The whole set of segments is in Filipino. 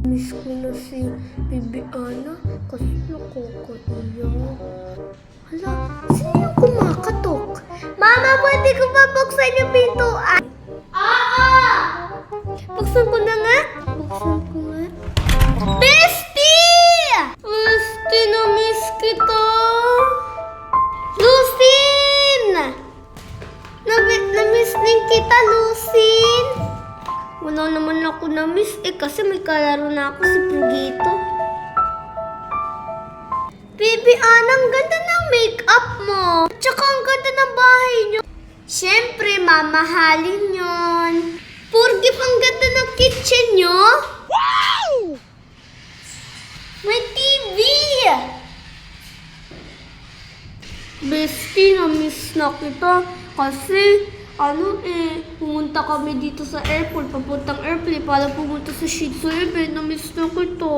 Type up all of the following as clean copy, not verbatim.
Miss ko na si Bibi Ana kasi nakakaiyak. Hala, sino yung kumakatok? Mama, pwede ko ba buksan yung pintuan? Oo! Buksan ko na nga. Buksan ko nga. Bestie! Bestie, na-miss kita. Lucine! Na-miss din kita, Lucine. Wala naman ako na-miss kasi may kalaro na ako si Prugito. Baby Ana, ang ganda ng make-up mo. At saka ang ganda ng bahay niyo. Siyempre, mamahalin yon. Purgip, ang ganda ng kitchen niyo. Wow! May TV! Bestie, na-miss na kita. Kasi, pumunta kami dito sa airport, papuntang airplane, para pumunta sa Shih Tzu event. Na-miss na kita.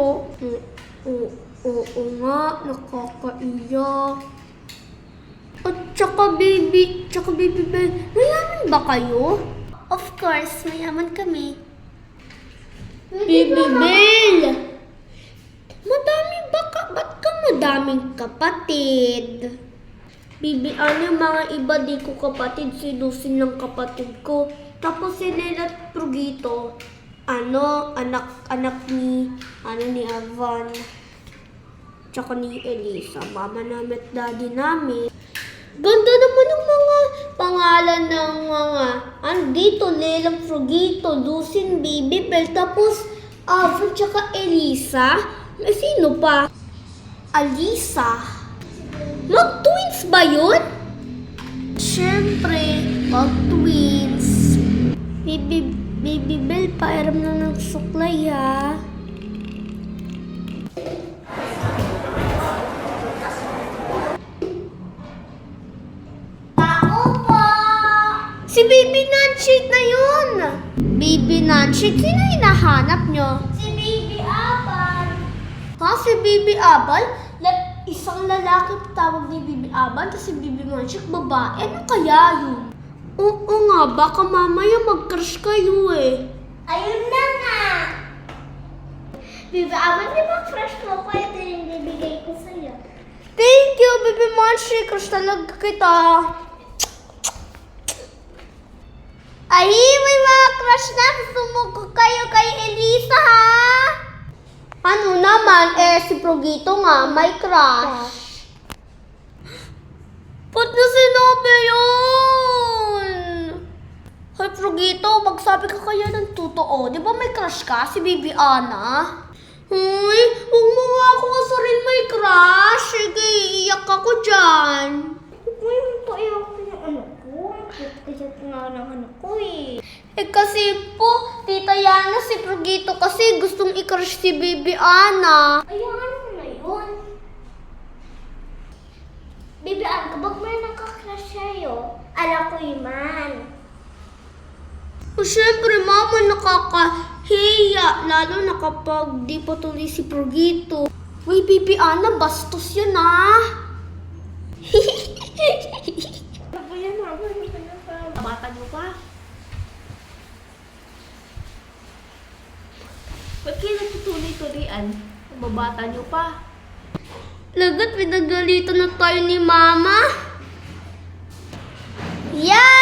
Oo nga, nakakaiyak. At tsaka baby Bell, mayaman ba kayo? Of course, mayaman kami. Baby Bell! Ba't ka madaming kapatid? Bibi, yung mga iba di ko kapatid, si Lucine lang kapatid ko. Tapos si Lela at Prugito, anak ni Avan. Tsaka ni Elisa, mama namin at daddy namin. Ganda naman ng mga pangalan ng mga, dito, Lela, Prugito, Lucine, Bibi, Bell, tapos Avan, tsaka Elisa. Sino pa? Alisa. Mag-twins ba yun? Siyempre, mag-twins. Baby Bell, pairam na ng suklay ha. Tao po! Si Baby Nanshake na yun! Baby Nanshake, sino hinahanap nyo? Si Baby Abal. Ha? Si Baby Abal? Isang lalaki tawag ni Bibi Aban, tapos si Bibi Manshik, babae. Ano kaya yun? Oo nga, baka mamaya mag-crush kayo eh. Ayun na nga! Bibi Aban, di ba crush mo? Kaya ito yung bibigay ko sa'yo. Thank you, Bibi Manshik. Crush talaga kita. Ay, may mga crush na. Sumuko kayo kay Elisa ha? Ano naman, si Prugito nga, may crush. Ba't na sinabi yun? Hoy Prugito, magsabi ka kaya ng totoo. Di ba may crush ka, si Bibi Ana? Hoy, huwag mo nga ako rin may crush. Sige, iiyak ako dyan. Huwag mo yung paiyak ko yung anak ko. Kasi nga ng anak ko eh. Kasi po, Tita Yana, si Prugito kasi gustong i-crush si Bibi Ana. Ayahan mo na yun. Bibi Ana, kapag may nakakrush sa'yo, alam ko man. Siyempre, mama, nakakahiya. Lalo na kapag di pa tuloy si Prugito. Uy, Bibi Ana, bastos yun ah. Ano yan, mama? Bata niyo pa. Ba't kayo nagtutuloy-tuloyan? Babata niyo pa. Lagat, pinagalitan na tayo ni Mama. Yeah!